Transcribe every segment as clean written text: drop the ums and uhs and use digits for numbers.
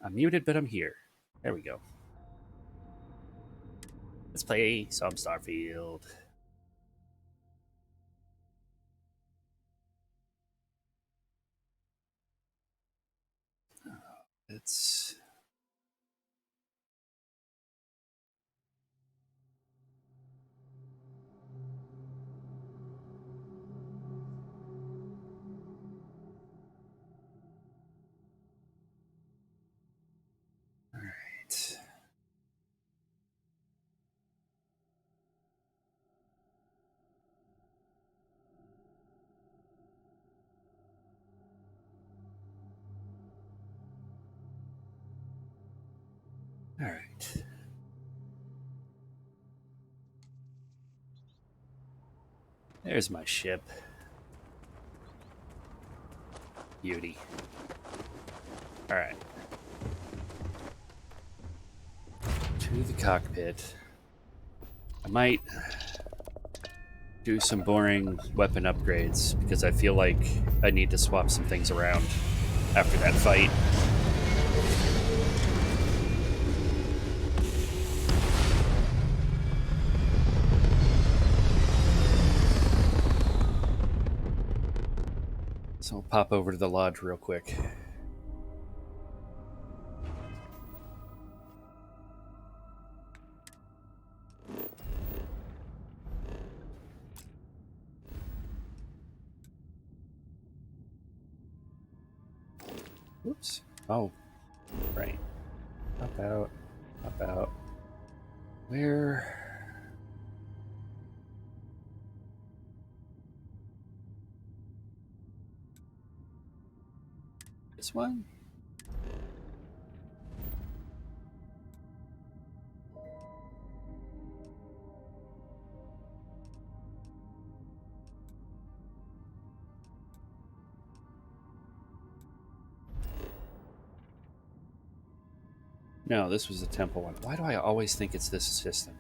I'm muted, but I'm here. There we go. Let's play some Starfield. It's all right. All right. There's my ship. Beauty. All right. To the cockpit. I might do some boring weapon upgrades because I feel like I need to swap some things around after that fight. So I'll pop over to the lodge real quick. Whoops. Oh, right. Hop out. Hop out. Where? This one? No, this was the temple one. Why do I always think it's this system?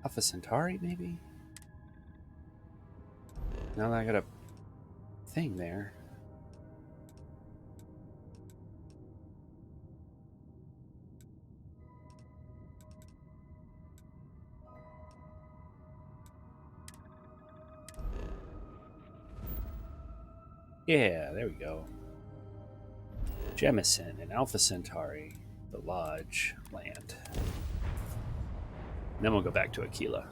Alpha Centauri, maybe? Now that I got a thing there. Yeah, there we go. Jemison and Alpha Centauri, the Lodge, land. And then we'll go back to Aquila.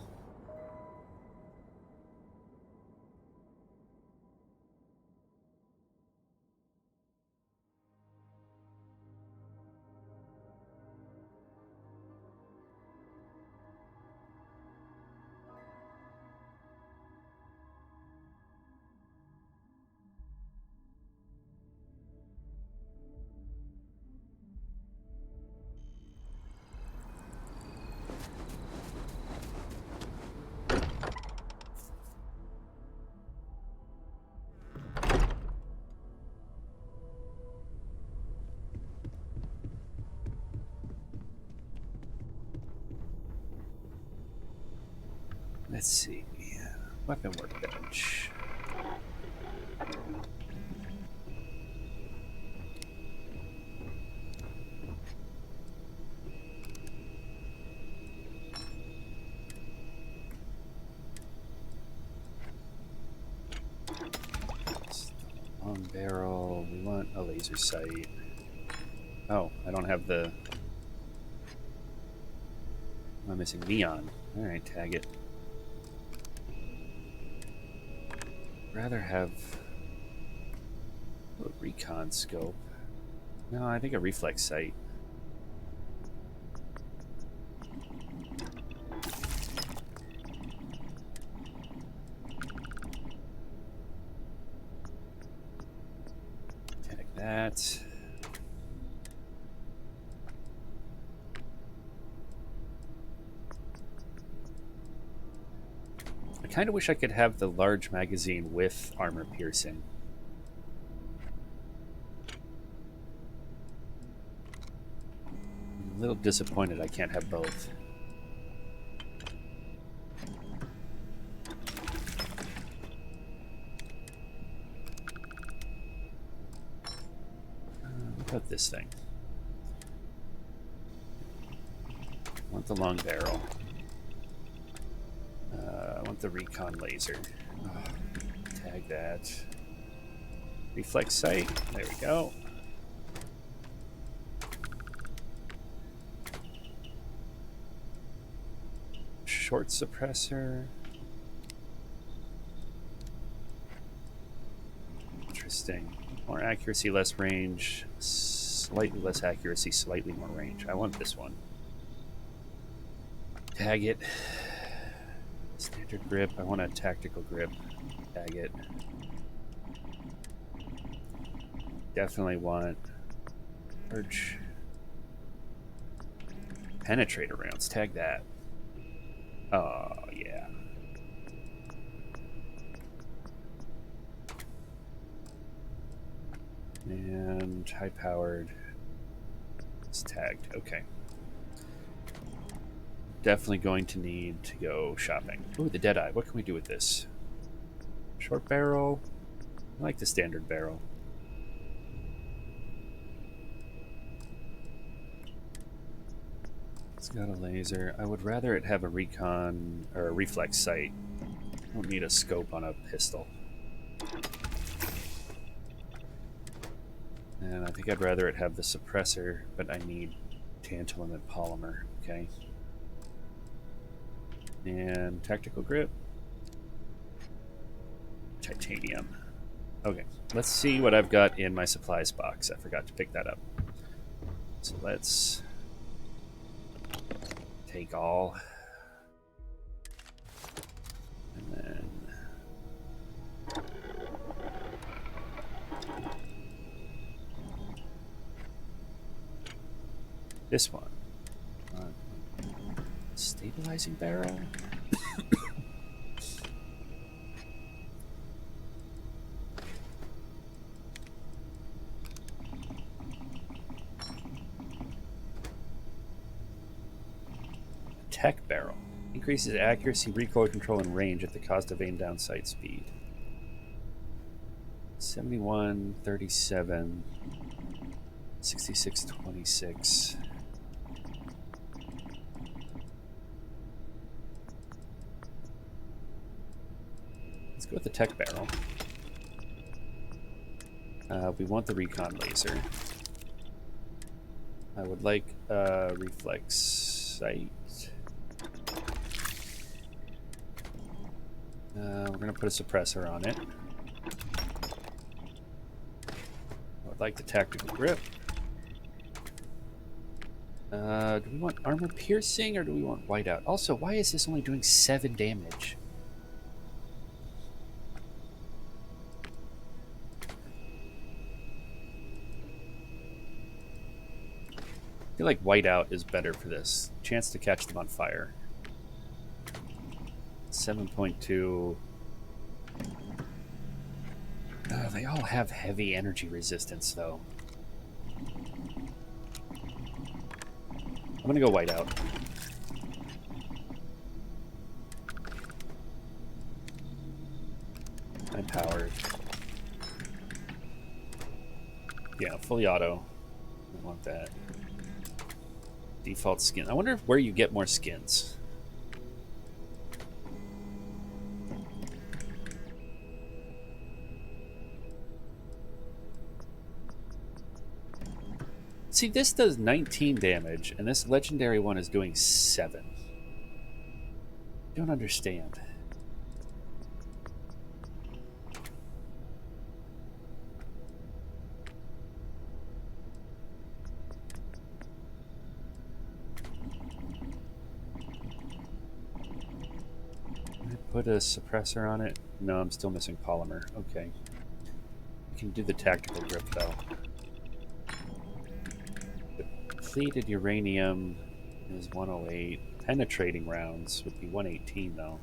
Let's see. Weapon workbench. Long barrel. We want a laser sight. Oh, I don't have the. I'm missing neon. Alright, tag it. Rather have a recon scope. No, I think a reflex sight. Tag that. I kind of wish I could have the large magazine with armor piercing. I'm a little disappointed I can't have both. What this thing? I want the long barrel. I want the recon laser. Oh, tag that. Reflex sight. There we go. Short suppressor. Interesting. More accuracy, less range. Slightly less accuracy, slightly more range. I want this one. Tag it. Standard grip. I want a tactical grip. Tag it. Definitely want large penetrator rounds. Tag that. Oh, yeah. And high-powered. It's tagged. Okay. Definitely going to need to go shopping. Ooh, the Deadeye. What can we do with this? Short barrel. I like the standard barrel. It's got a laser. I would rather it have a recon or a reflex sight. I don't need a scope on a pistol. And I think I'd rather it have the suppressor, but I need tantalum and polymer. Okay. And tactical grip. Titanium. Okay, let's see what I've got in my supplies box. I forgot to pick that up. So let's take all. And then this one. Stabilizing barrel? Tech barrel. Increases accuracy, recoil control, and range at the cost of aim down sight speed. 71, 37, 66, 26. Let's go with the tech barrel. We want the recon laser. I would like a reflex sight. We're going to put a suppressor on it. I would like the tactical grip. Do we want armor piercing or do we want whiteout? Also, why is this only doing 7 damage? I feel like whiteout is better for this. Chance to catch them on fire. 7.2. They all have heavy energy resistance, though. I'm gonna go whiteout. I'm powered. Yeah, fully auto. I want that. Default skin. I wonder where you get more skins. See, this does 19 damage, and this legendary one is doing 7. I don't understand. Put a suppressor on it? No, I'm still missing polymer. Okay. We can do the tactical grip, though. Depleted uranium is 108. Penetrating rounds would be 118, though.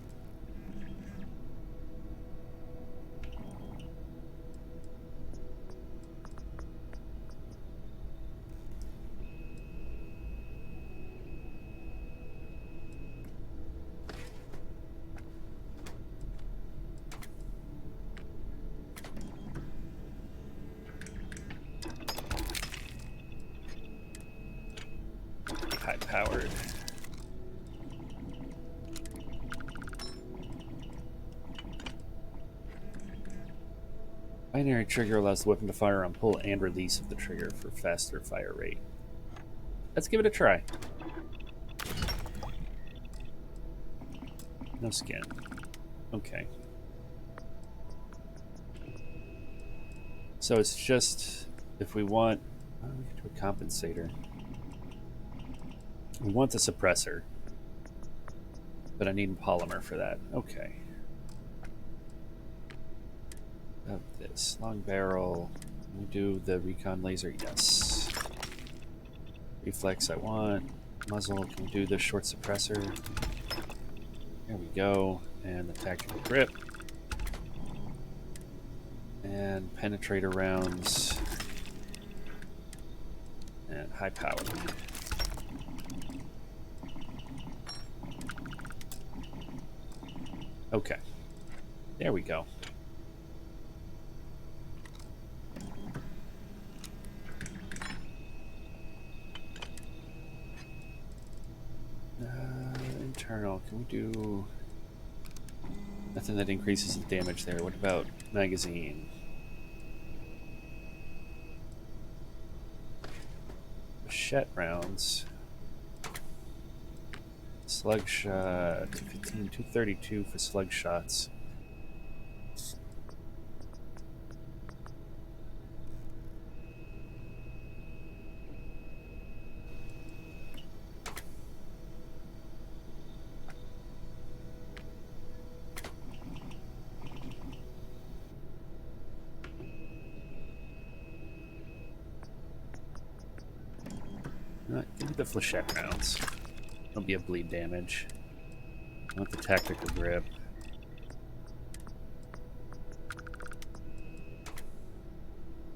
high-powered. Binary trigger allows the weapon to fire on pull and release of the trigger for faster fire rate. Let's give it a try. No skin. Okay. So it's just, if we want, oh, we can do a compensator. We want the suppressor, but I need polymer for that. Okay. Of this long barrel. Can we do the recon laser? Yes. Reflex I want. Muzzle. Can we do the short suppressor? There we go. And the tactical grip. And penetrator rounds. And high power. Okay. There we go. Internal. Can we do nothing that increases the damage there? What about magazine? Machete rounds. Slug shot. 215, 232 for slug shots. Give me the flechette rounds. Don't be a bleed damage. I want the tactical grip.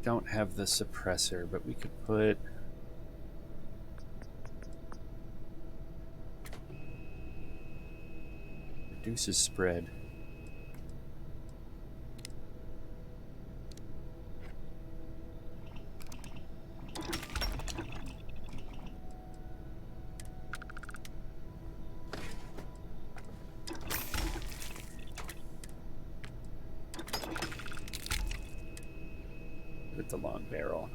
Don't have the suppressor, but we could put... Reduces spread. With the long barrel.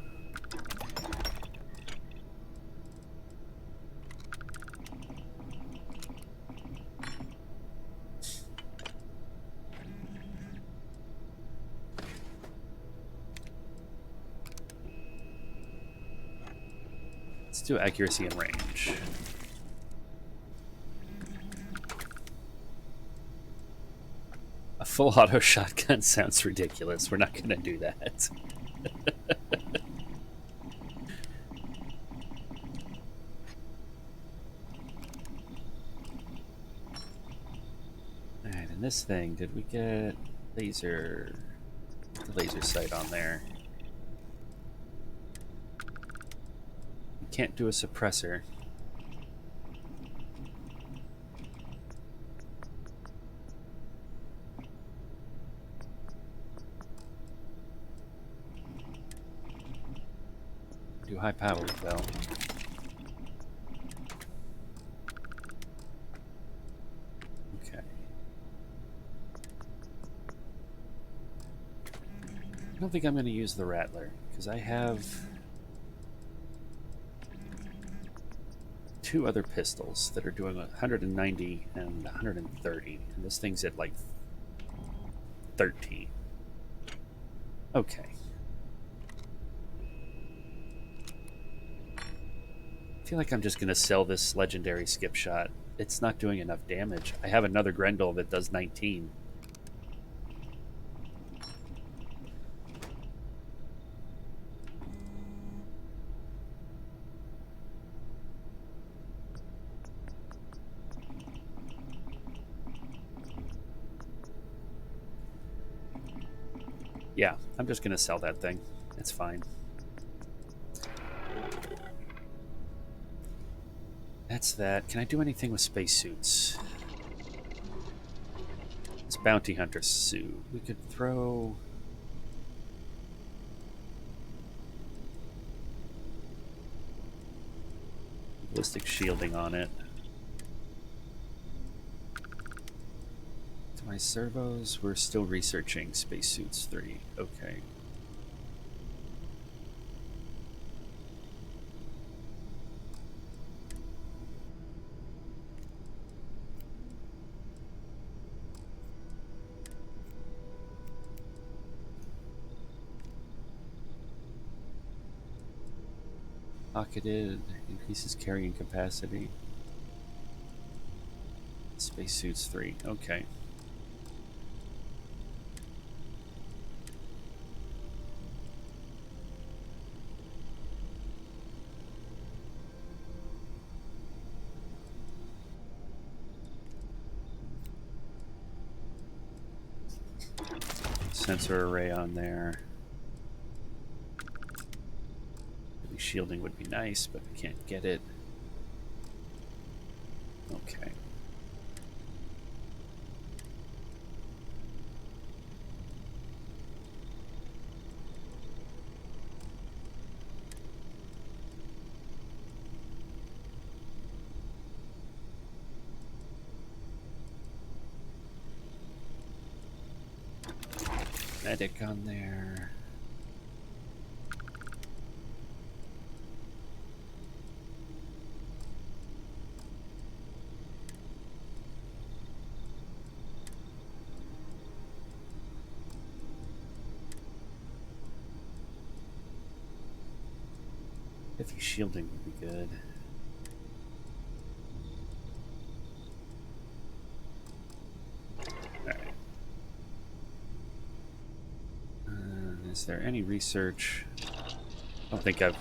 Let's do accuracy and range. A full auto shotgun sounds ridiculous. We're not going to do that. Alright, and this thing, did we get laser? The laser sight on there. We can't do a suppressor. Do high powered though. Okay. I don't think I'm going to use the Rattler because I have two other pistols that are doing 190 and 130, and this thing's at like 13. Okay. I feel like I'm just going to sell this legendary skip shot. It's not doing enough damage. I have another Grendel that does 19. Yeah, I'm just going to sell that thing. It's fine. That's that. Can I do anything with spacesuits? This bounty hunter suit. We could throw... ballistic shielding on it. To my servos, we're still researching Spacesuits 3. Okay. Pocketed, increases carrying capacity. Spacesuits 3, okay. Sensor array on there. Maybe shielding would be nice, but I can't get it. Okay. Medic on there. Heavy shielding would be good. Alright. Is there any research? I don't think I've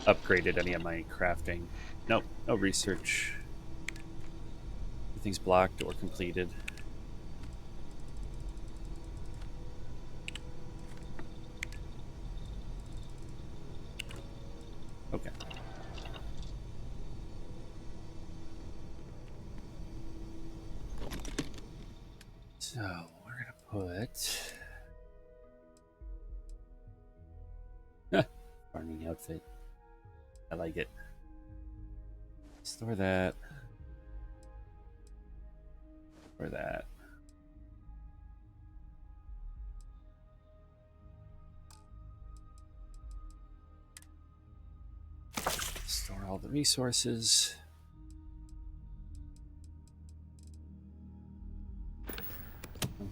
upgraded any of my crafting. Nope, no research. Everything's blocked or completed. Okay. So we're gonna put farming outfit. I like it. Store that. Or that. Store all the resources.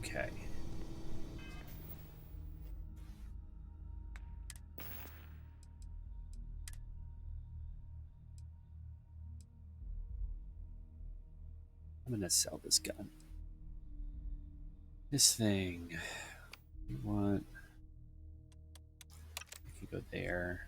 Okay. I'm gonna sell this gun. This thing. We want. We can go there.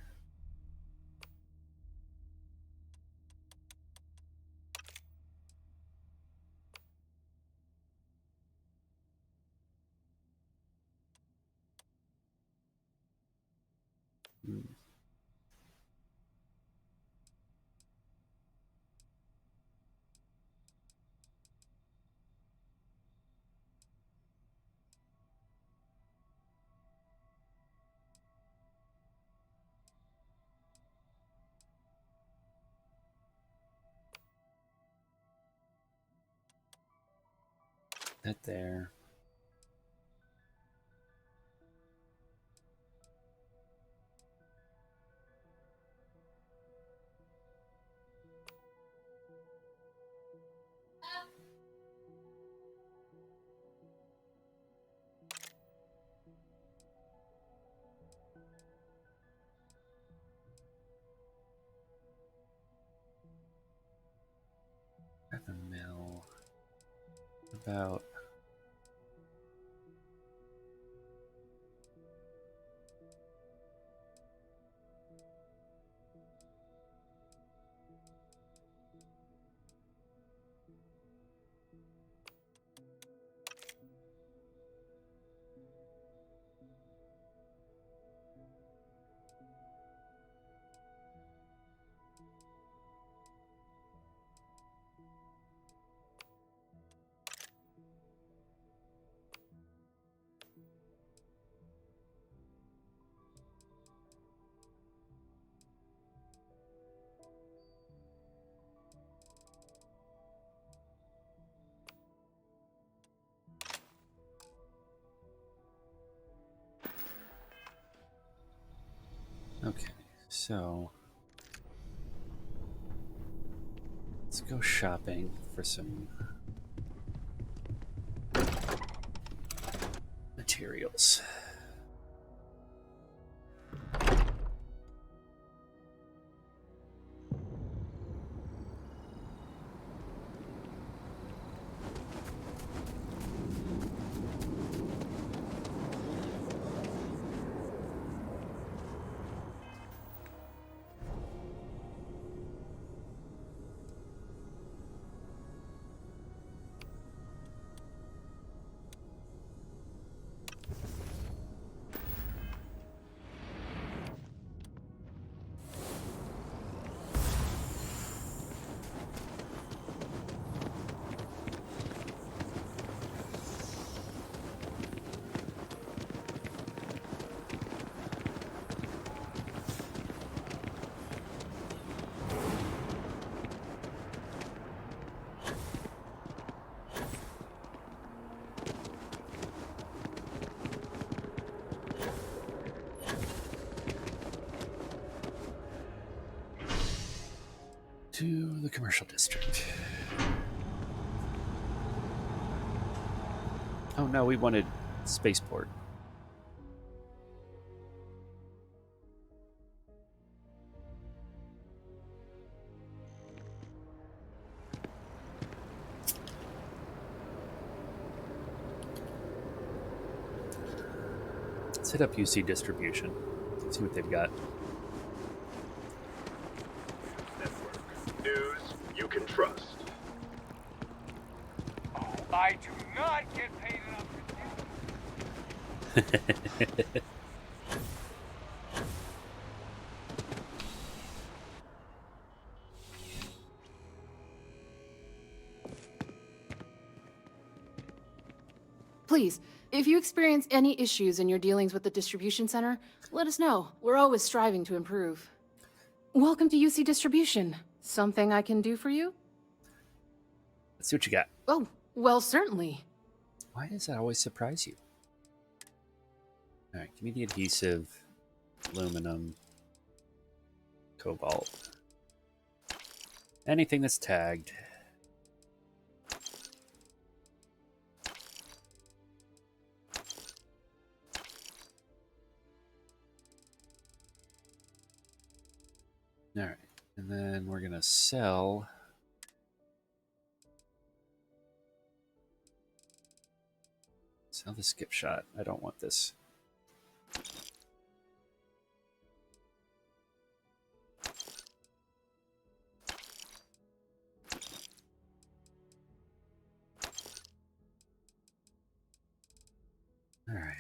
That there. At the mill. About. So let's go shopping for some materials. To the commercial district. Oh no, we wanted spaceport. Let's hit up UC distribution. See what they've got. Network. News you can trust. I do not get paid enough to do. Please, if you experience any issues in your dealings with the distribution center, let us know. We're always striving to improve. Welcome to UC Distribution. Something I can do for you? Let's see what you got. Oh, well, certainly. Why does that always surprise you? All right, give me the adhesive, aluminum, cobalt, anything that's tagged. All right, and then we're gonna sell the skip shot. I don't want this. All right.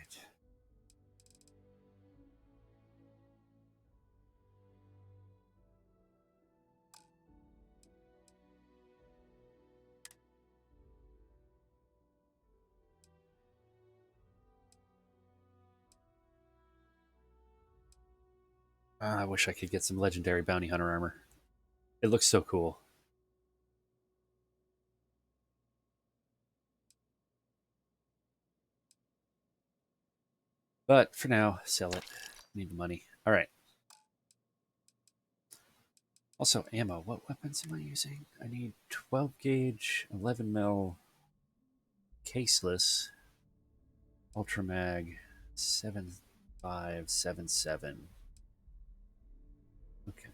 I wish I could get some legendary bounty hunter armor. It looks so cool. But for now, sell it. Need the money. All right. Also, ammo. What weapons am I using? I need 12 gauge, 11 mil, caseless, ultra mag, 7577. Okay.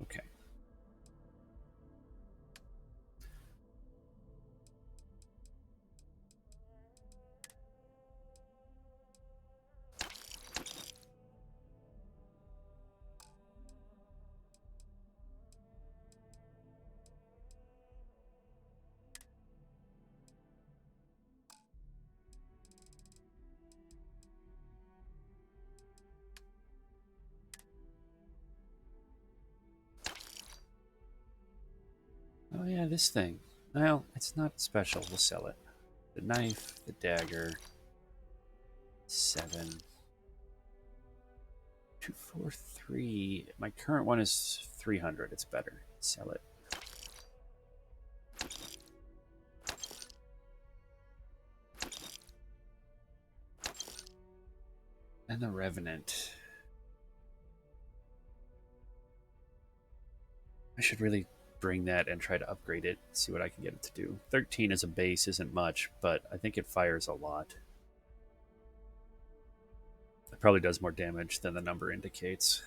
Okay. Oh yeah, this thing. Well, it's not special. We'll sell it. The knife, the dagger. 7. 243. My current one is 300. It's better. Sell it. And the Revenant. I should really bring that and try to upgrade it, see what I can get it to do. 13 as a base isn't much, but I think it fires a lot. It probably does more damage than the number indicates.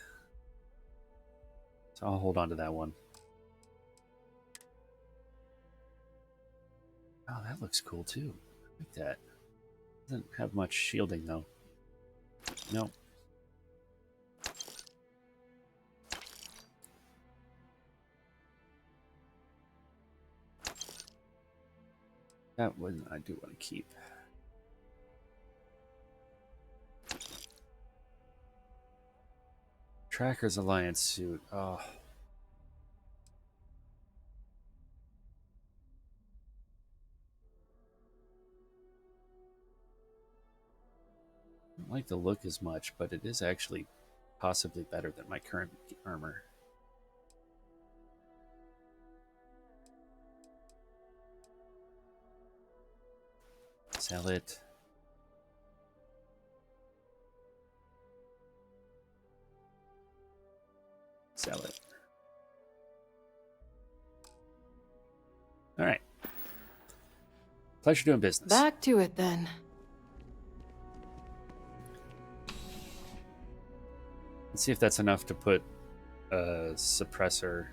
So I'll hold on to that one. Oh, that looks cool too. I like that. Doesn't have much shielding though. Nope. That one I do want to keep. Tracker's Alliance suit. Oh. I don't like the look as much, but it is actually possibly better than my current armor. Sell it. Sell it. All right. Pleasure doing business. Back to it then. Let's see if that's enough to put a suppressor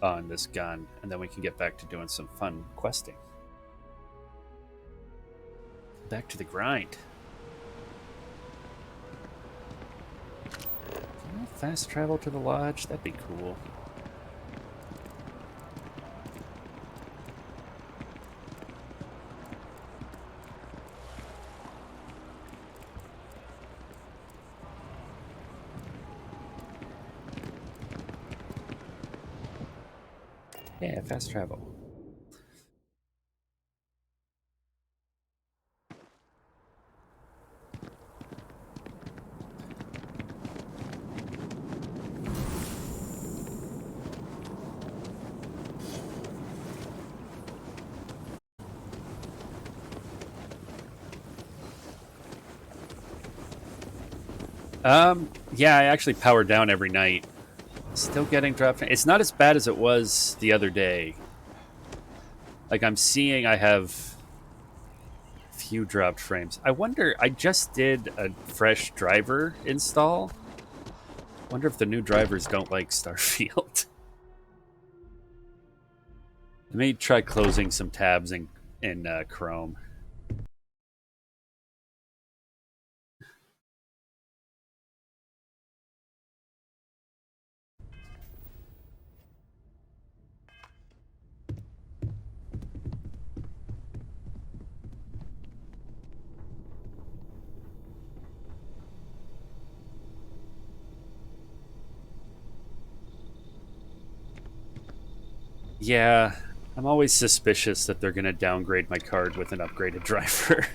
on this gun, and then we can get back to doing some fun questing. Back to the grind. Can I fast travel to the lodge? That'd be cool. Yeah, fast travel. Yeah, I actually power down every night. Still getting dropped. It's not as bad as it was the other day. Like, I'm seeing I have few dropped frames. I wonder, I just did a fresh driver install. Wonder if the new drivers don't like Starfield. I may try closing some tabs in Chrome. Yeah, I'm always suspicious that they're going to downgrade my card with an upgraded driver.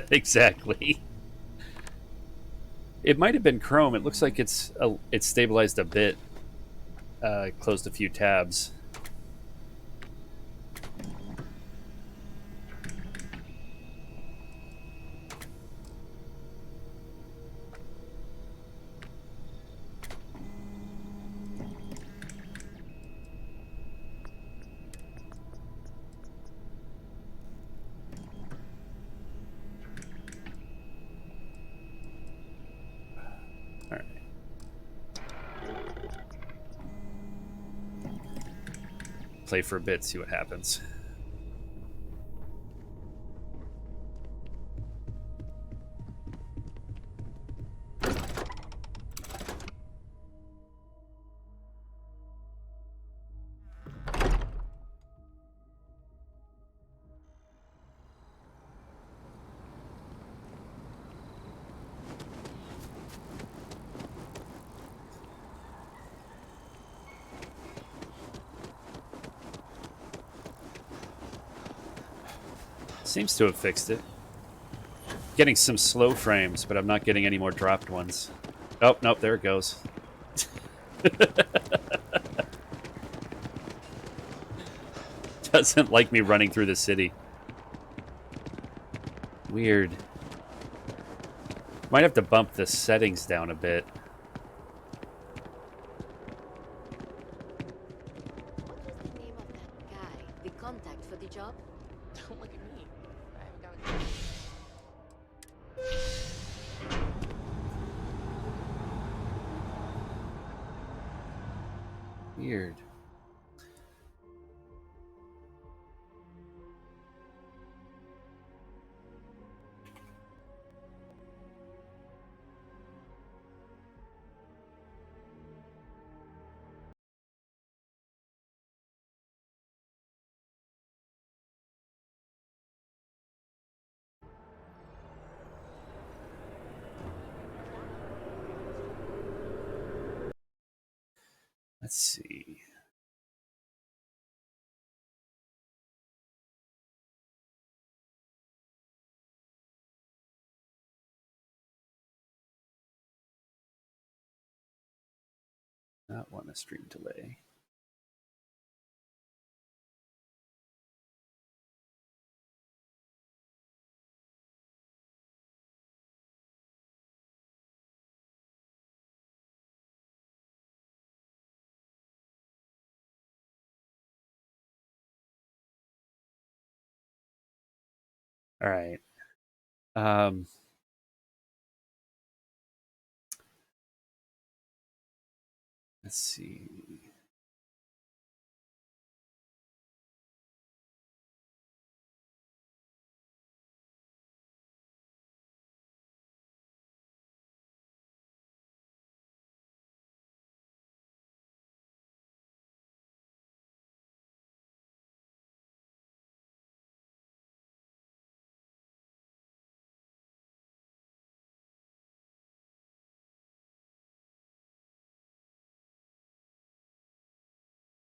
Exactly. It might have been Chrome. It looks like it's stabilized a bit. Closed a few tabs. All right. Play for a bit, see what happens. Seems to have fixed it. Getting some slow frames, but I'm not getting any more dropped ones. Oh, nope, there it goes. Doesn't like me running through the city. Weird. Might have to bump the settings down a bit. What was the name of that guy? The contact for the job? Don't look at me. I haven't got a Weird. Let's see. Not want a stream delay. All right. Um, let's see.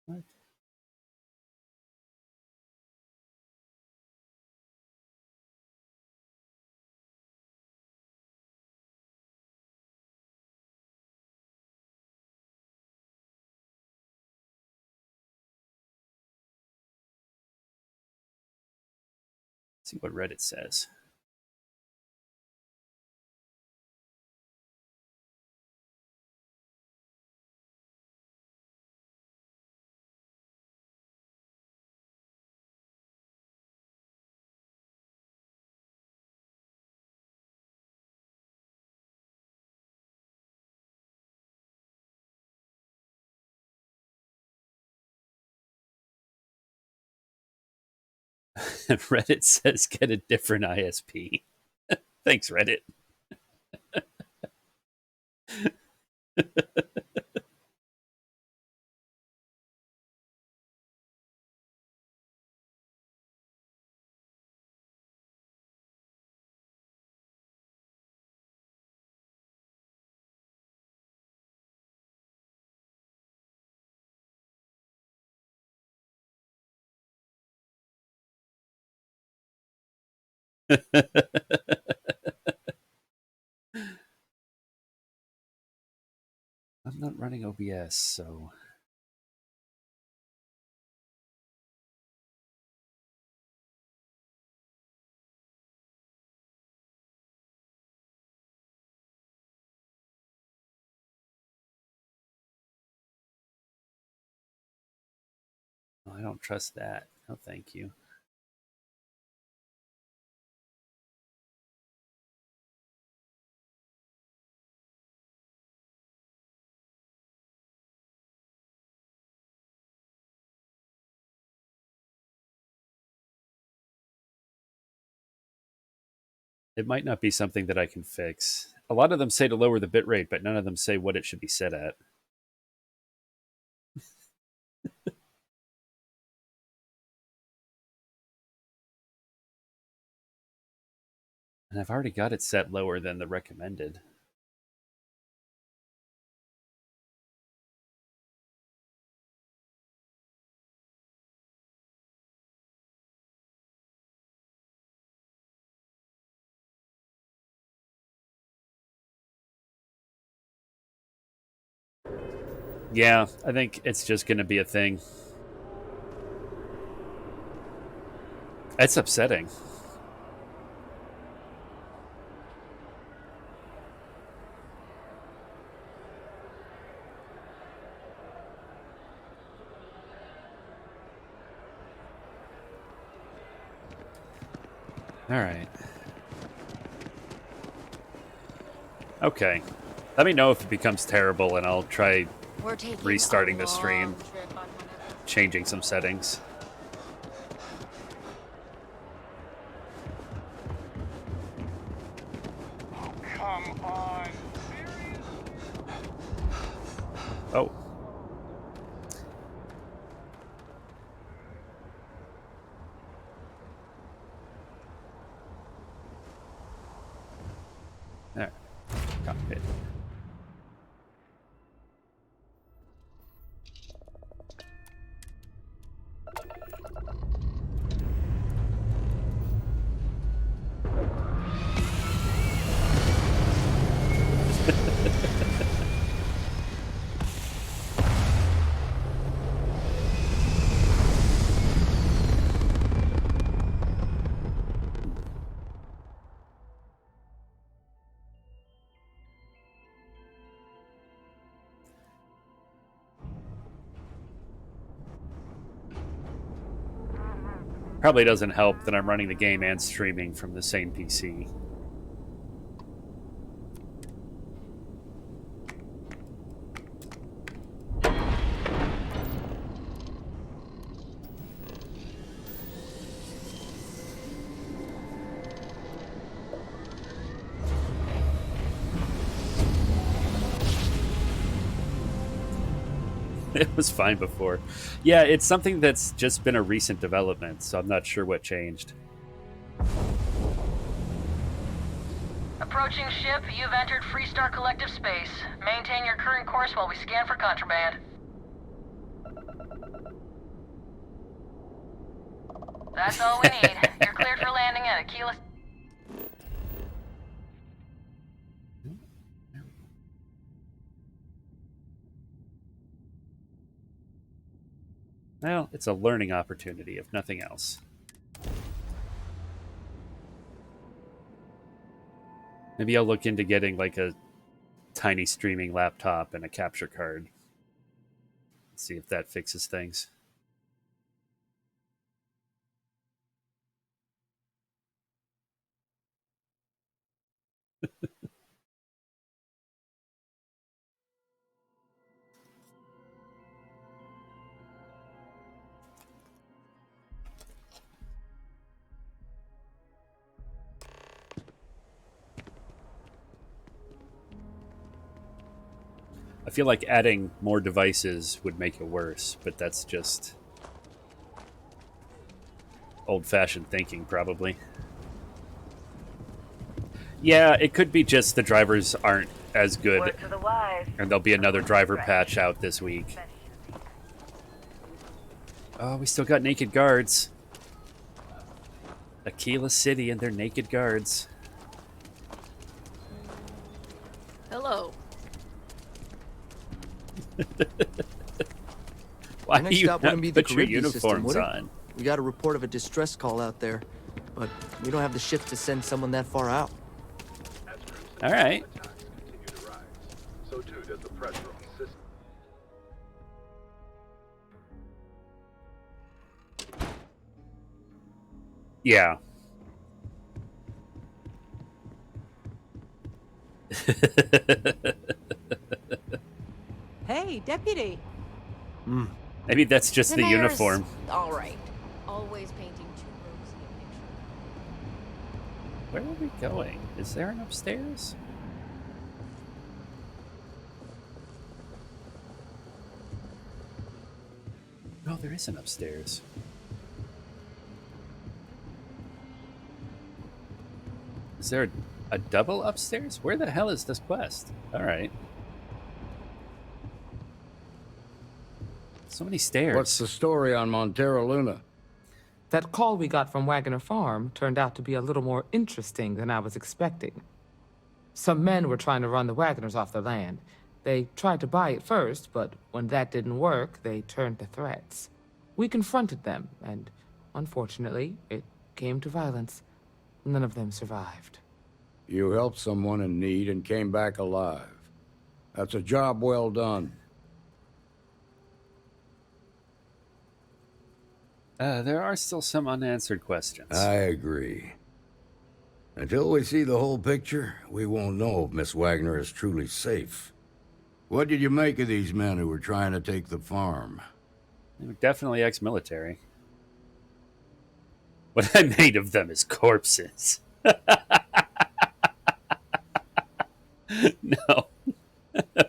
What? Let's see what Reddit says. Reddit says get a different ISP. Thanks, Reddit. I'm not running OBS, so I don't trust that. No, thank you. It might not be something that I can fix. A lot of them say to lower the bitrate, but none of them say what it should be set at. And I've already got it set lower than the recommended. Yeah, I think it's just going to be a thing. It's upsetting. All right. Okay. Let me know if it becomes terrible, and I'll try We're taking restarting a the stream, long trip on one changing some settings. Oh, come on. Serious? Oh. There. Cockpit. Probably doesn't help that I'm running the game and streaming from the same PC. It was fine before. Yeah, it's something that's just been a recent development, so I'm not sure what changed. Approaching ship, you've entered Freestar Collective space. Maintain your current course while we scan for contraband. That's all we need. You're cleared for landing at Aquila. Well, it's a learning opportunity, if nothing else. Maybe I'll look into getting like a tiny streaming laptop and a capture card. See if that fixes things. I feel like adding more devices would make it worse, but that's just old-fashioned thinking, probably. Yeah, it could be just the drivers aren't as good, Word to the wise. and there'll be another driver patch out this week. Oh, we still got naked guards. Aquila City and their naked guards. Hello. Why Our do next you stop not wouldn't be the put your Caribbean system, uniforms would it? on? We got a report of a distress call out there, but we don't have the shift to send someone that far out. As crews and All right. attacks continue to rise, so too does the pressure on the system. Yeah. Hey, deputy. Maybe that's just the mayor's uniform. all right. Always painting too rosy a picture. Where are we going? Is there an upstairs? No, there is an upstairs. Is there a double upstairs? Where the hell is this quest? All right. So many stairs. What's the story on Montero Luna? That call we got from Wagoner Farm turned out to be a little more interesting than I was expecting. Some men were trying to run the Wagoners off the land, They tried to buy it first, but when that didn't work, they turned to threats. We confronted them, and unfortunately, it came to violence. None of them survived. You helped someone in need and came back alive. That's a job well done. There are still some unanswered questions. I agree. Until we see the whole picture, we won't know if Miss Wagner is truly safe. What did you make of these men who were trying to take the farm? They were definitely ex-military. What I made of them is corpses. No.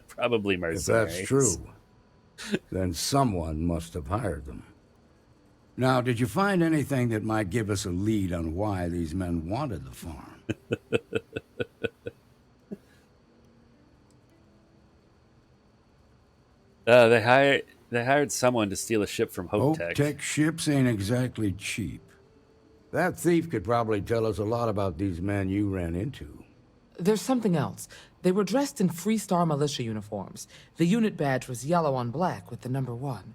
Probably If mercenaries. that's true, then someone must have hired them. Now, did you find anything that might give us a lead on why these men wanted the farm? They hired someone to steal a ship from Hope Tech. Tech ships ain't exactly cheap. That thief could probably tell us a lot about these men you ran into. There's something else. They were dressed in Freestar militia uniforms. The unit badge was yellow on black with the number 1.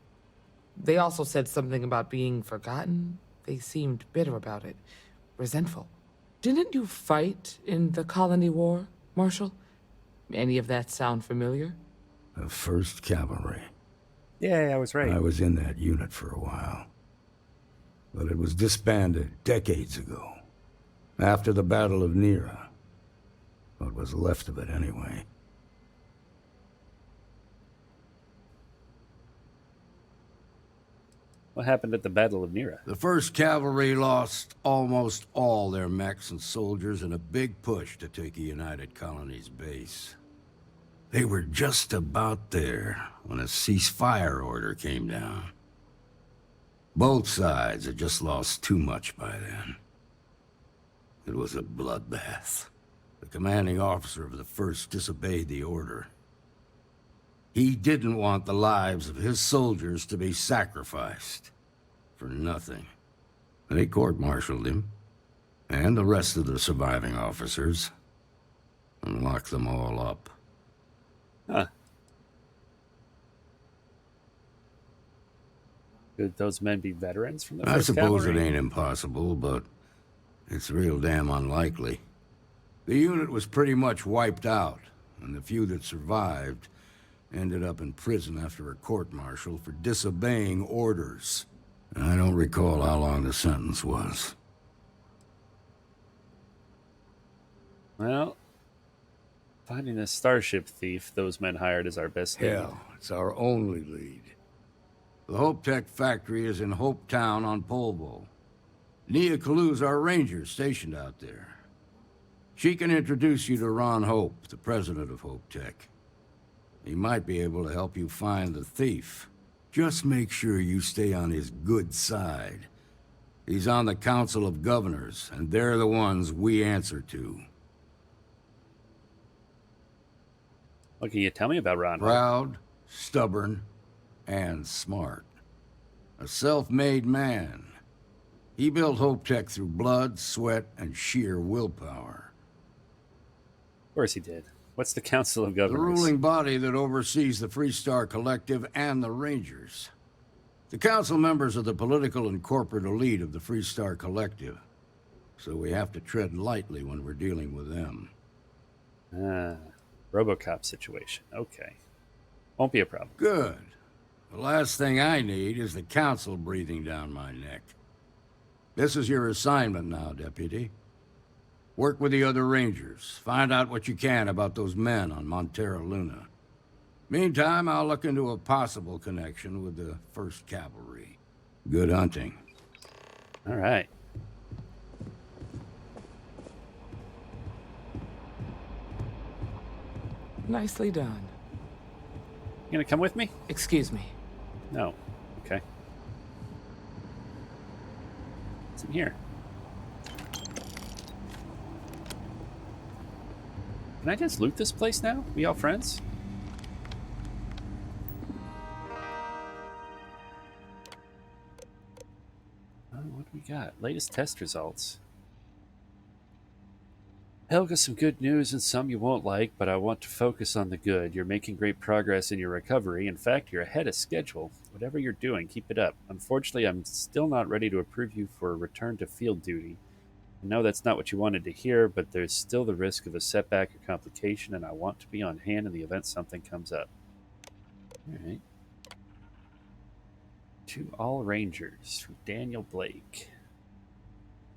They also said something about being forgotten. They seemed bitter about it, resentful. Didn't you fight in the Colony War, Marshal? Any of that sound familiar? The 1st Cavalry. Yeah, I was right. I was in that unit for a while. But it was disbanded decades ago. After the Battle of Nera. What was left of it, anyway. What happened at the Battle of Nera? The 1st Cavalry lost almost all their mechs and soldiers in a big push to take a United Colonies base. They were just about there when a ceasefire order came down. Both sides had just lost too much by then. It was a bloodbath. The commanding officer of the 1st disobeyed the order. He didn't want the lives of his soldiers to be sacrificed for nothing. They court-martialed him, and the rest of the surviving officers, and locked them all up. Huh. Could those men be veterans from the I First suppose Cavalry? it ain't impossible, but it's real damn unlikely. The unit was pretty much wiped out, and the few that survived ended up in prison after a court-martial for disobeying orders. I don't recall how long the sentence was. Well, finding the starship thief those men hired is our best lead. Hell, it's our only lead. The Hope Tech factory is in Hope Town on Polvo. Nia Kalu's our ranger stationed out there. She can introduce you to Ron Hope, the president of Hope Tech. He might be able to help you find the thief. Just make sure you stay on his good side. He's on the Council of Governors, and they're the ones we answer to. What can you tell me about Ron? Proud, stubborn, and smart. A self-made man. He built Hope Tech through blood, sweat, and sheer willpower. Of course he did. What's the Council of The Governors? ruling body that oversees the Freestar Collective and the Rangers. The council members are the political and corporate elite of the Freestar Collective, so we have to tread lightly when we're dealing with them. RoboCop situation. Okay. Won't be a problem. Good. The last thing I need is the council breathing down my neck. This is your assignment now, Deputy. Work with the other Rangers. Find out what you can about those men on Montero Luna. Meantime, I'll look into a possible connection with the 1st Cavalry. Good hunting. All right. Nicely done. You gonna come with me? Excuse me. No. Okay. What's in here? Can I just loot this place now? We all friends? What do we got? Latest test results. Helga, some good news and some you won't like, but I want to focus on the good. You're making great progress in your recovery. In fact, you're ahead of schedule. Whatever you're doing, keep it up. Unfortunately, I'm still not ready to approve you for a return to field duty. I know that's not what you wanted to hear, but there's still the risk of a setback or complication, and I want to be on hand in the event something comes up. All right. To all Rangers from Daniel Blake.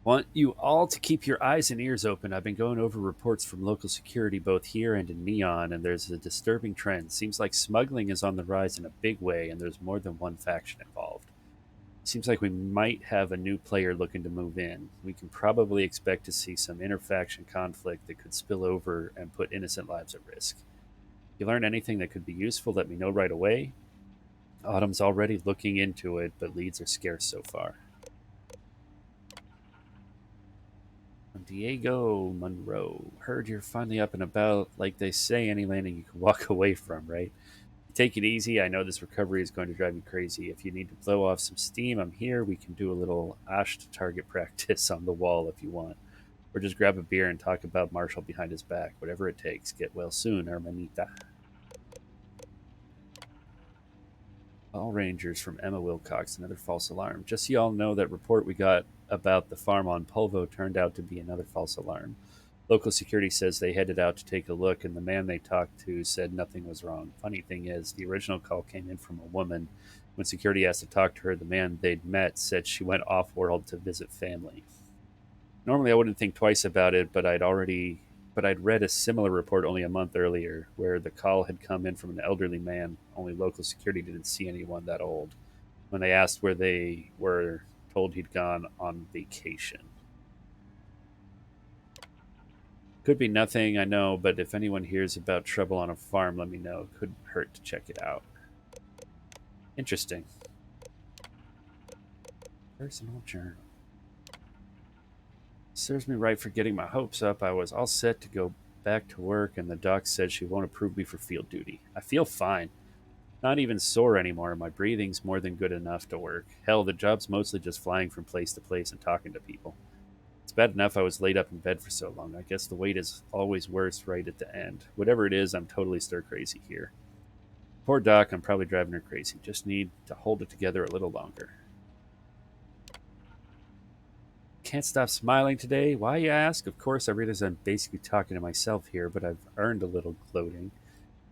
Want you all to keep your eyes and ears open. I've been going over reports from local security both here and in Neon, and there's a disturbing trend. Seems like smuggling is on the rise in a big way, and there's more than one faction involved. Seems like we might have a new player looking to move in. We can probably expect to see some interfaction conflict that could spill over and put innocent lives at risk. If you learn anything that could be useful, let me know right away. Autumn's already looking into it, but leads are scarce so far. Diego Monroe. Heard you're finally up and about. Like they say, any landing you can walk away from, right? Take it easy. I know this recovery is going to drive you crazy. If you need to blow off some steam, I'm here. We can do a little Ash to target practice on the wall if you want. Or just grab a beer and talk about Marshall behind his back. Whatever it takes. Get well soon, Hermanita. All Rangers from Emma Wilcox. Another false alarm. Just so y'all know, that report we got about the farm on Polvo turned out to be another false alarm. Local security says they headed out to take a look, and the man they talked to said nothing was wrong. Funny thing is, the original call came in from a woman. When security asked to talk to her, the man they'd met said she went off world to visit family. Normally, I wouldn't think twice about it, but I'd read a similar report only a month earlier, where the call had come in from an elderly man. Only local security didn't see anyone that old. When they asked where they were, told he'd gone on vacation. Could be nothing, I know, but if anyone hears about trouble on a farm, let me know. Couldn't hurt to check it out. Interesting. Personal journal. Serves me right for getting my hopes up. I was all set to go back to work, and the doc said she won't approve me for field duty. I feel fine. Not even sore anymore. My breathing's more than good enough to work. Hell, the job's mostly just flying from place to place and talking to people. It's bad enough I was laid up in bed for so long. I guess the wait is always worse right at the end. Whatever it is, I'm totally stir crazy here. Poor Doc, I'm probably driving her crazy. Just need to hold it together a little longer. Can't stop smiling today. Why, you ask? Of course, I realize I'm basically talking to myself here, but I've earned a little gloating.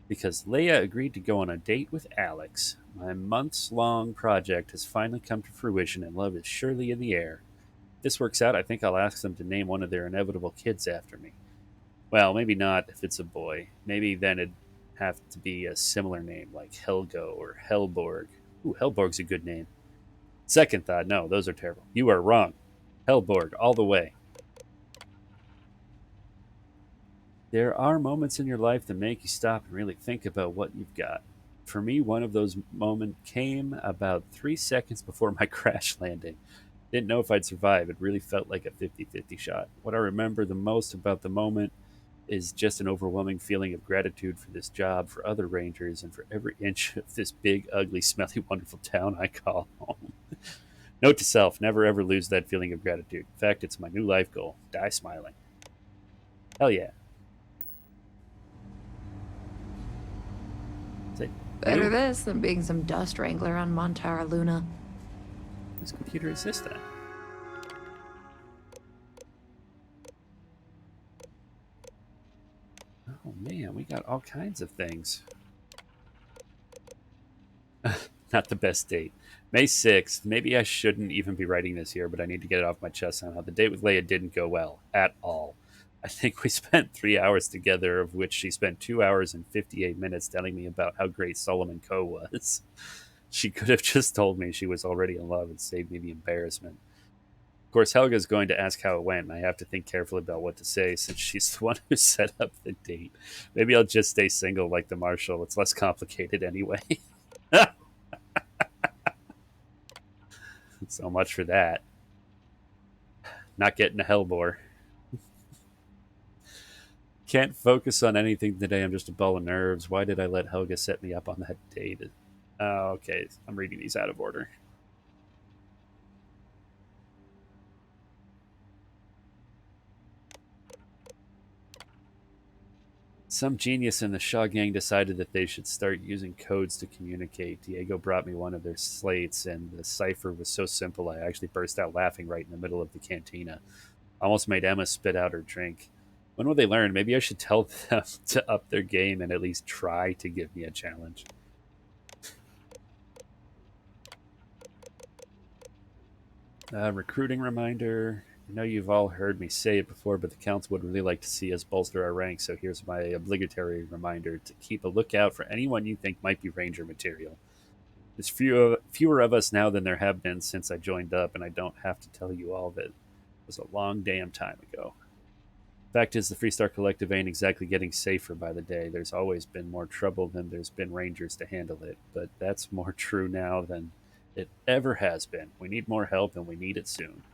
Because Leia agreed to go on a date with Alex. My months-long project has finally come to fruition, and love is surely in the air. If this works out, I think I'll ask them to name one of their inevitable kids after me. Well, maybe not if it's a boy. Maybe then it'd have to be a similar name like Helgo or Helborg. Ooh, Helborg's a good name. Second thought, no, those are terrible. You are wrong. Helborg, all the way. There are moments in your life that make you stop and really think about what you've got. For me, one of those moments came about 3 seconds before my crash landing. Didn't know if I'd survive. It really felt like a 50-50 shot. What I remember the most about the moment is just an overwhelming feeling of gratitude for this job, for other rangers, and for every inch of this big, ugly, smelly, wonderful town I call home. Note to self, never ever lose that feeling of gratitude. In fact, it's my new life goal. Die smiling. Hell yeah. Is it Better you? this than being some dust wrangler on Montara Luna. Whose computer is this then? Oh man, we got all kinds of things. Not the best date. May 6th. Maybe I shouldn't even be writing this here, but I need to get it off my chest somehow. The date with Leia didn't go well at all. I think we spent 3 hours together, of which she spent 2 hours and 58 minutes telling me about how great Solomon Coe was. She could have just told me she was already in love and saved me the embarrassment. Of course, Helga's going to ask how it went, and I have to think carefully about what to say since she's the one who set up the date. Maybe I'll just stay single like the Marshal. It's less complicated anyway. So much for that. Not getting a hellbore. Can't focus on anything today. I'm just a ball of nerves. Why did I let Helga set me up on that date? Oh, okay. I'm reading these out of order. Some genius in the Shaw gang decided that they should start using codes to communicate. Diego brought me one of their slates, and the cipher was so simple I actually burst out laughing right in the middle of the cantina. Almost made Emma spit out her drink. When will they learn? Maybe I should tell them to up their game and at least try to give me a challenge. Recruiting reminder. I know you've all heard me say it before, but the council would really like to see us bolster our ranks, so here's my obligatory reminder to keep a lookout for anyone you think might be Ranger material. There's fewer of us now than there have been since I joined up, and I don't have to tell you all of it. It was a long damn time ago. Fact is, the Freestar Collective ain't exactly getting safer by the day. There's always been more trouble than there's been Rangers to handle it, but that's more true now than it ever has been. We need more help, and we need it soon.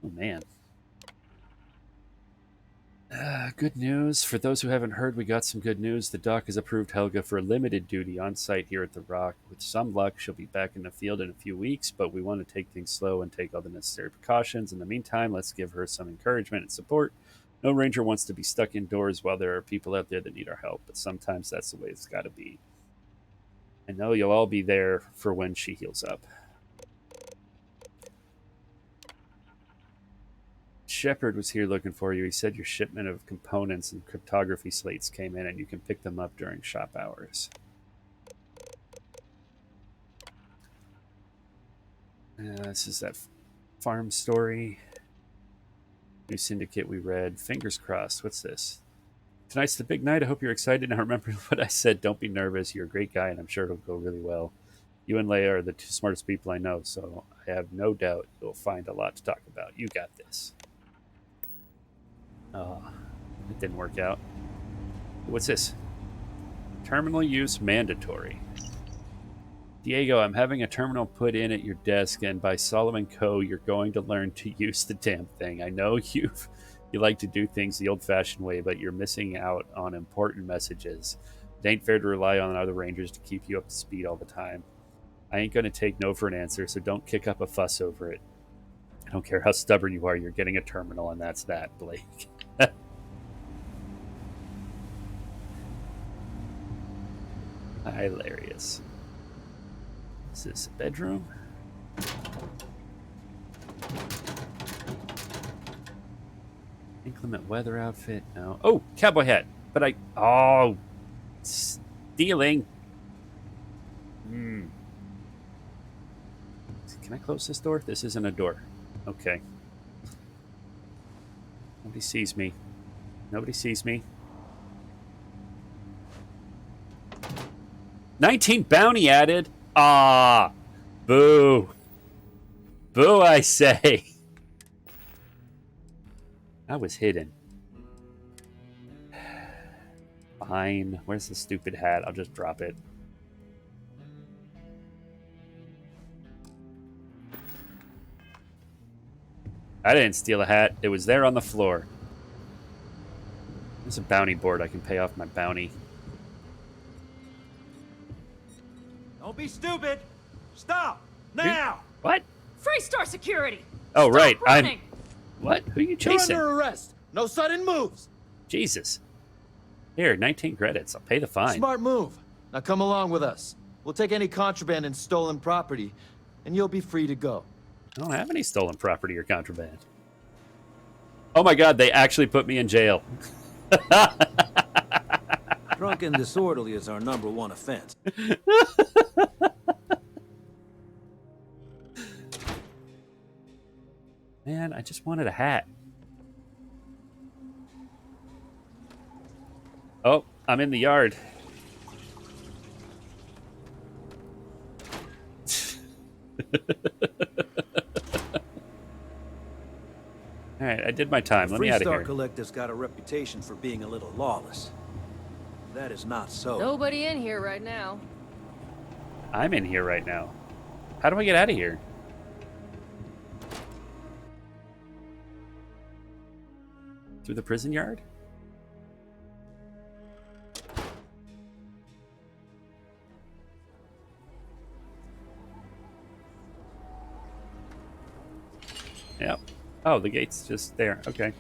Oh, man. Good news. For those who haven't heard, we got some good news. The doc has approved Helga for limited duty on site here at the Rock. With some luck, she'll be back in the field in a few weeks, but we want to take things slow and take all the necessary precautions. In the meantime, let's give her some encouragement and support. No Ranger wants to be stuck indoors while there are people out there that need our help, but sometimes that's the way it's got to be. I know you'll all be there for when she heals up. Shepard was here looking for you. He said your shipment of components and cryptography slates came in and you can pick them up during shop hours. This is that farm story. New syndicate we read. Fingers crossed. What's this? Tonight's the big night. I hope you're excited. Now remember what I said. Don't be nervous. You're a great guy and I'm sure it'll go really well. You and Leia are the two smartest people I know, so I have no doubt you'll find a lot to talk about. You got this. Oh, it didn't work out. What's this? Terminal use mandatory. Diego, I'm having a terminal put in at your desk, and by Solomon Co., you're going to learn to use the damn thing. I know you like to do things the old-fashioned way, but you're missing out on important messages. It ain't fair to rely on other Rangers to keep you up to speed all the time. I ain't going to take no for an answer, so don't kick up a fuss over it. I don't care how stubborn you are, you're getting a terminal, and that's that, Blake. Hilarious. Is this a bedroom? Inclement weather outfit? No. Oh, cowboy hat. But I... Oh. Stealing. Can I close this door? This isn't a door. Okay. Nobody sees me. Nobody sees me. 19 bounty added. Ah. Boo. Boo, I say. I was hidden. Fine. Where's the stupid hat? I'll just drop it. I didn't steal a hat. It was there on the floor. There's a bounty board. I can pay off my bounty. Don't be stupid! Stop! Now! What? Freestar security! Oh, Stop right. running! What? Who are you You're chasing? under arrest! No sudden moves! Jesus. Here, 19 credits. I'll pay the fine. Smart move. Now come along with us. We'll take any contraband and stolen property, and you'll be free to go. I don't have any stolen property or contraband. Oh my god, they actually put me in jail. Drunk and disorderly is our #1 offense. Man, I just wanted a hat. Oh, I'm in the yard. All right, I did my time. Let me out of Freestar here. Collective's got a reputation for being a little lawless. That is not so. Nobody in here right now. I'm in here right now. How do I get out of here? Through the prison yard? Yep. Oh, the gate's just there. Okay.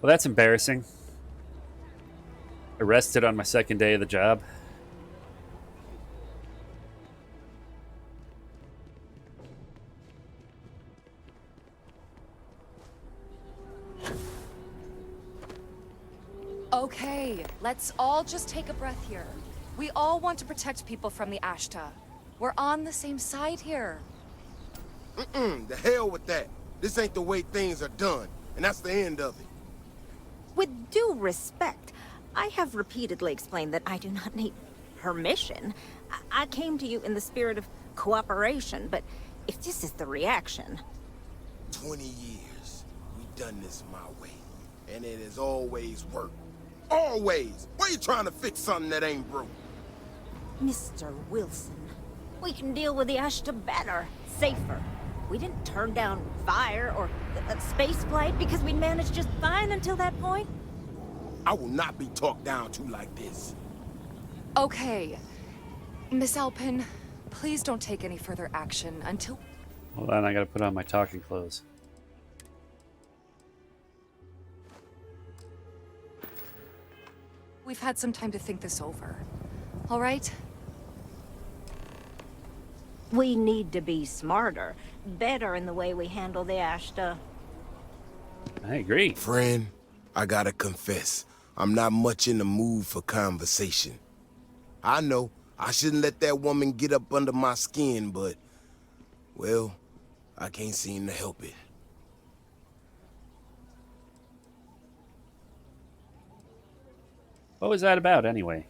Well, that's embarrassing. Arrested on my second day of the job. Okay, let's all just take a breath here. We all want to protect people from the Ashta. We're on the same side here. The hell with that. This ain't the way things are done, and that's the end of it. With due respect, I have repeatedly explained that I do not need permission. I came to you in the spirit of cooperation, but if this is the reaction... 20 years, we've done this my way, and it has always worked. Always! Why are you trying to fix something that ain't broke? Mr. Wilson, we can deal with the Ashta better, safer. We didn't turn down fire or space flight because we'd managed just fine until that point. I will not be talked down to like this. Okay. Miss Alpin, please don't take any further action until... Hold on, I gotta put on my talking clothes. We've had some time to think this over. All right? We need to be smarter, better in the way we handle the Ashta. I agree. Friend, I gotta confess, I'm not much in the mood for conversation. I know, I shouldn't let that woman get up under my skin, but... well, I can't seem to help it. What was that about, anyway?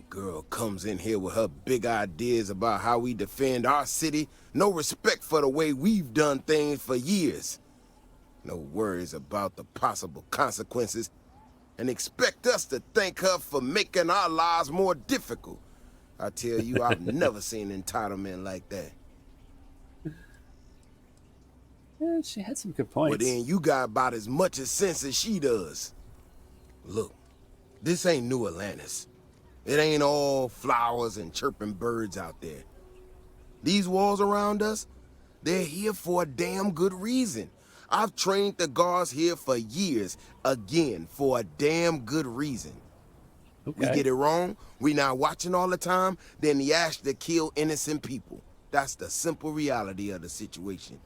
Girl comes in here with her big ideas about how we defend our city. No respect for the way we've done things for years. No worries about the possible consequences. And expect us to thank her for making our lives more difficult. I tell you, I've never seen entitlement like that. Yeah, she had some good points. But then you got about as much sense as she does. Look, this ain't New Atlantis. It ain't all flowers and chirping birds out there. These walls around us, they're here for a damn good reason. I've trained the guards here for years, again, for a damn good reason. Okay. We get it wrong, we not watching all the time, then the Ashta kill innocent people. That's the simple reality of the situation.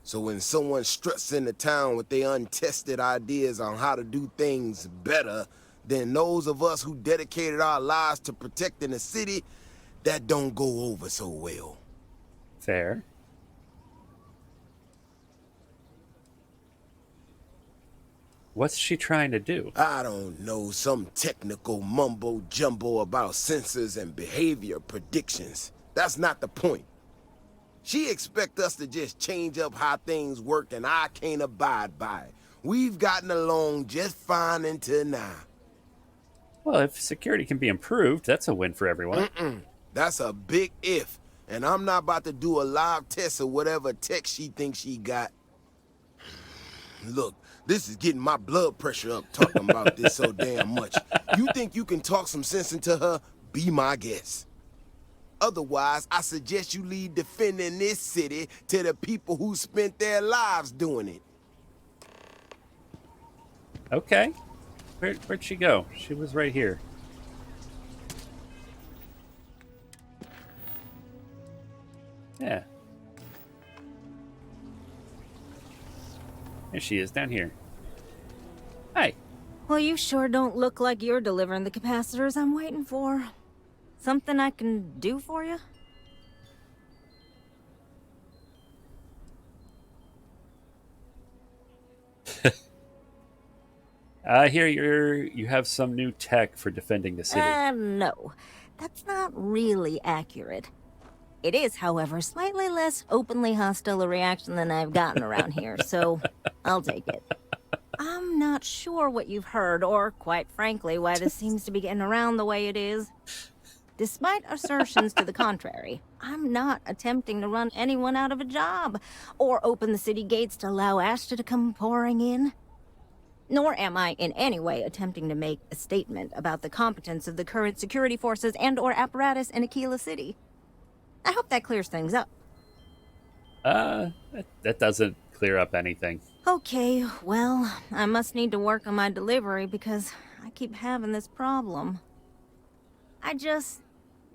So when someone struts into town with their untested ideas on how to do things better than those of us who dedicated our lives to protecting the city, that don't go over so well. Fair. What's she trying to do? I don't know, some technical mumbo-jumbo about sensors and behavior predictions. That's not the point. She expect us to just change up how things work, and I can't abide by it. We've gotten along just fine until now. Well, if security can be improved, that's a win for everyone. That's a big if, and I'm not about to do a live test of whatever tech she thinks she got. Look, this is getting my blood pressure up talking about this so damn much. You think you can talk some sense into her? Be my guest. Otherwise, I suggest you leave defending this city to the people who spent their lives doing it. Okay. Where'd she go? She was right here. Yeah. There she is, down here. Hi. Well, you sure don't look like you're delivering the capacitors I'm waiting for. Something I can do for you? I hear you have some new tech for defending the city. No. That's not really accurate. It is, however, slightly less openly hostile a reaction than I've gotten around here, so I'll take it. I'm not sure what you've heard, or, quite frankly, why this seems to be getting around the way it is. Despite assertions to the contrary, I'm not attempting to run anyone out of a job, or open the city gates to allow Ashta to come pouring in. Nor am I in any way attempting to make a statement about the competence of the current security forces and/or apparatus in Aquila City. I hope that clears things up. That doesn't clear up anything. Okay, well, I must need to work on my delivery because I keep having this problem. I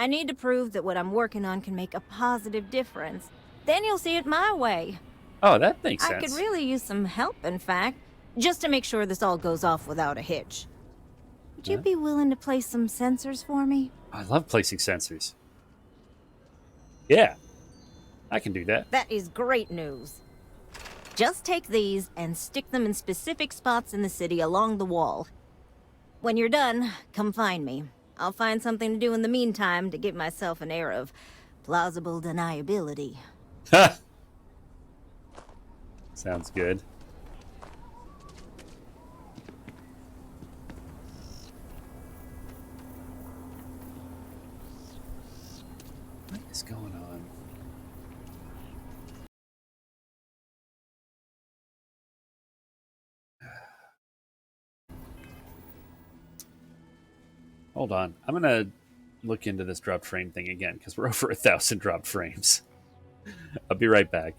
need to prove that what I'm working on can make a positive difference. Then you'll see it my way. Oh, that makes I sense. could really use some help, in fact, just to make sure this all goes off without a hitch. Would you be willing to place some sensors for me? I love placing sensors. Yeah, I can do that. That is great news. Just take these and stick them in specific spots in the city along the wall. When you're done, come find me. I'll find something to do in the meantime to give myself an air of plausible deniability. Sounds good. What is going on? Hold on. I'm gonna look into this dropped frame thing again because we're over 1,000 dropped frames. I'll be right back.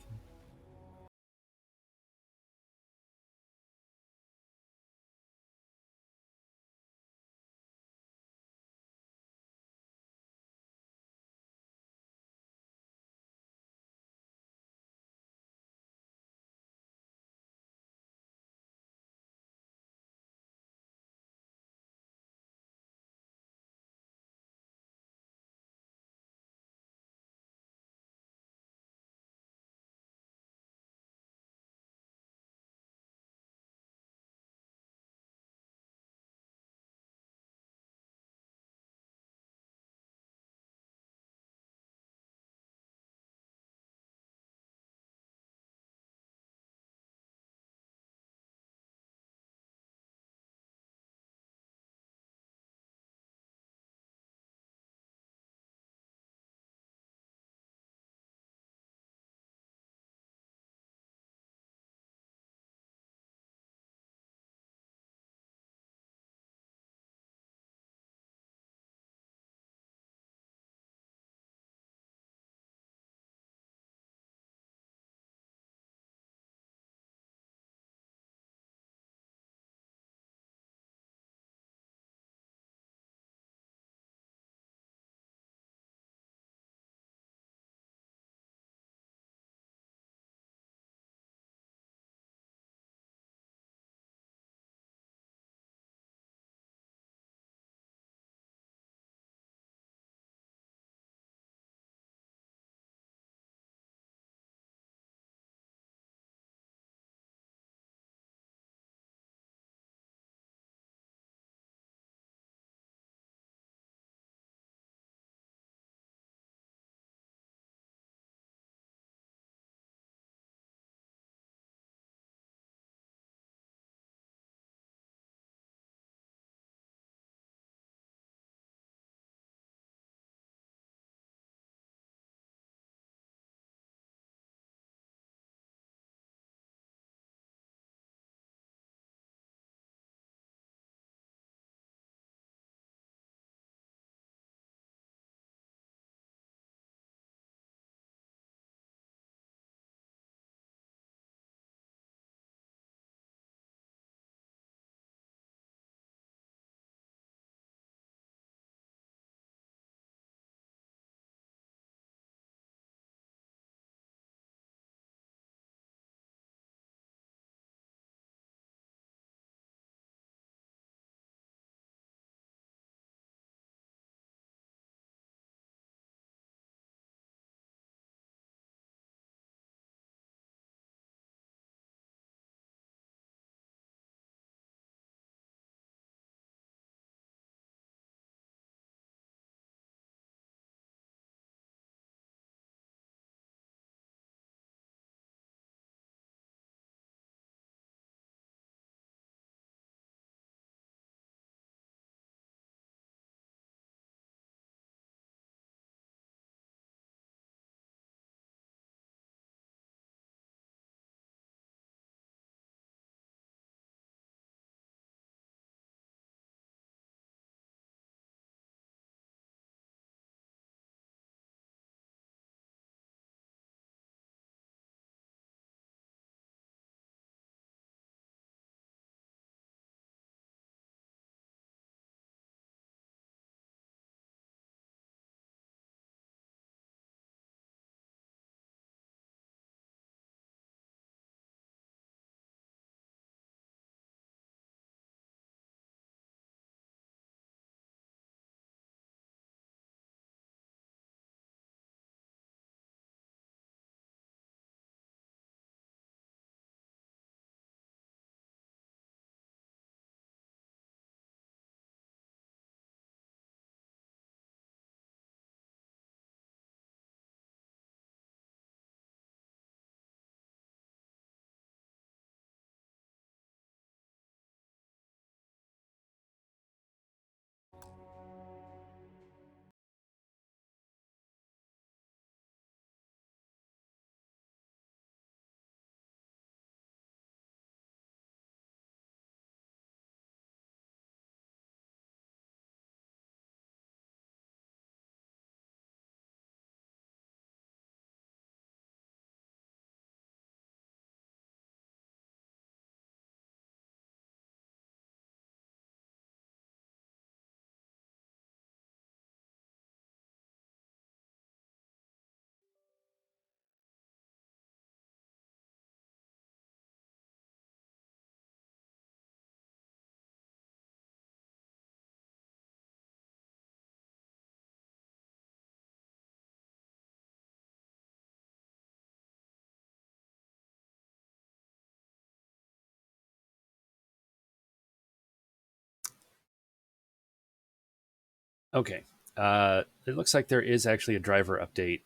Okay. It looks like there is actually a driver update.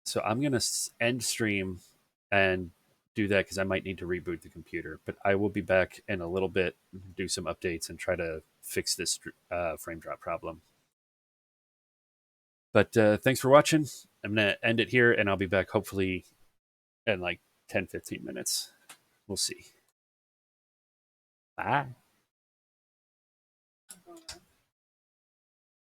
So I'm going to end stream and do that because I might need to reboot the computer. But I will be back in a little bit, do some updates, and try to fix this frame drop problem. But thanks for watching. I'm going to end it here, and I'll be back hopefully in like 10, 15 minutes. We'll see. Bye.